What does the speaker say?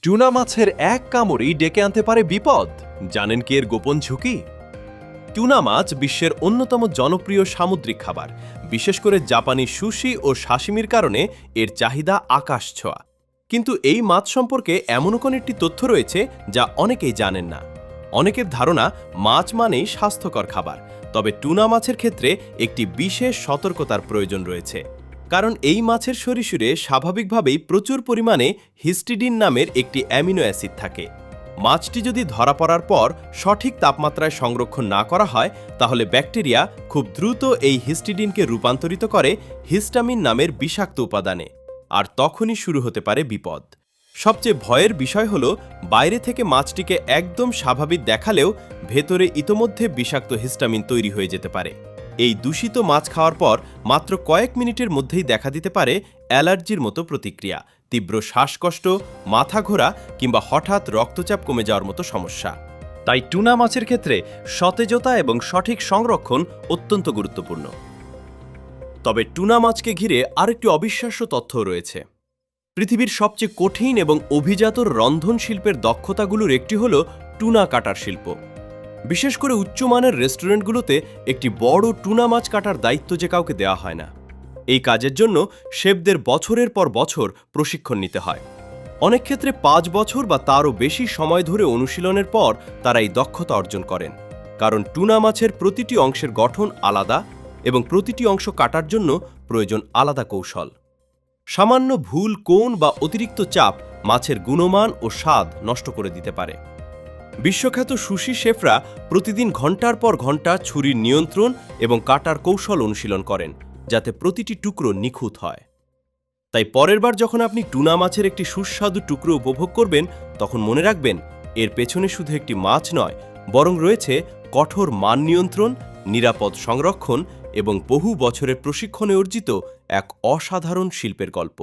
Tuna মাছের এক কামড়ই ডেকে আনতে পারে বিপদ। জানেন কি এর গোপন ঝুঁকি? টুনা মাছ বিশ্বের অন্যতম জনপ্রিয় সামুদ্রিক খাবার। বিশেষ করে জাপানি সুশি ও সাশিমির কারণে এর চাহিদা আকাশ ছোঁয়া। কিন্তু এই মাছ সম্পর্কে এমনও কোন একটি তথ্য রয়েছে যা অনেকেই জানেন না। অনেকের ধারণা মাছ মানেই স্বাস্থ্যকর খাবার, তবে টুনা মাছের ক্ষেত্রে একটি বিশেষ সতর্কতার প্রয়োজন রয়েছে। কারণ এই মাছের শরীরে স্বাভাবিকভাবেই প্রচুর পরিমাণে হিস্টিডিন নামের একটি অ্যামিনো অ্যাসিড থাকে। মাছটি যদি ধরা পড়ার পর সঠিক তাপমাত্রায় সংরক্ষণ না করা হয়, তাহলে ব্যাকটেরিয়া খুব দ্রুত এই হিস্টিডিনকে রূপান্তরিত করে হিস্টামিন নামের বিষাক্ত উপাদানে, আর তখনই শুরু হতে পারে বিপদ। সবচেয়ে ভয়ের বিষয় হলো, বাইরে থেকে মাছটিকে একদম স্বাভাবিক দেখালেও ভেতরে ইতোমধ্যে বিষাক্ত হিস্টামিন তৈরি হয়ে যেতে পারে। এই দূষিত মাছ খাওয়ার পর মাত্র কয়েক মিনিটের মধ্যেই দেখা দিতে পারে অ্যালার্জির মতো প্রতিক্রিয়া, তীব্র শ্বাসকষ্ট, মাথা ঘোরা কিংবা হঠাৎ রক্তচাপ কমে যাওয়ার মতো সমস্যা। তাই টুনা মাছের ক্ষেত্রে সতেজতা এবং সঠিক সংরক্ষণ অত্যন্ত গুরুত্বপূর্ণ। তবে টুনা মাছকে ঘিরে আরেকটি অবিশ্বাস্য তথ্য রয়েছে। পৃথিবীর সবচেয়ে কঠিন এবং অভিজাত রন্ধন শিল্পের দক্ষতাগুলোর একটি হল টুনা কাটার শিল্প। বিশেষ করে উচ্চমানের রেস্টুরেন্টগুলোতে একটি বড় টুনা মাছ কাটার দায়িত্ব যে কাউকে দেওয়া হয় না। এই কাজের জন্য শেফদের বছরের পর বছর প্রশিক্ষণ নিতে হয়। অনেক ক্ষেত্রে 5 বছর বা তারও বেশি সময় ধরে অনুশীলনের পর তারা এই দক্ষতা অর্জন করেন। কারণ টুনা মাছের প্রতিটি অংশের গঠন আলাদা এবং প্রতিটি অংশ কাটার জন্য প্রয়োজন আলাদা কৌশল। সামান্য ভুল কোণ বা অতিরিক্ত চাপ মাছের গুণমান ও স্বাদ নষ্ট করে দিতে পারে। বিশ্বখ্যাত সুশি শেফরা প্রতিদিন ঘন্টার পর ঘন্টা ছুরির নিয়ন্ত্রণ এবং কাটার কৌশল অনুশীলন করেন, যাতে প্রতিটি টুকরো নিখুঁত হয়। তাই পরের বার যখন আপনি টুনা মাছের একটি সুস্বাদু টুকরো উপভোগ করবেন, তখন মনে রাখবেন এর পেছনে শুধু একটি মাছ নয়, বরং রয়েছে কঠোর মান নিয়ন্ত্রণ, নিরাপদ সংরক্ষণ এবং বহু বছরের প্রশিক্ষণে অর্জিত এক অসাধারণ শিল্পের গল্প।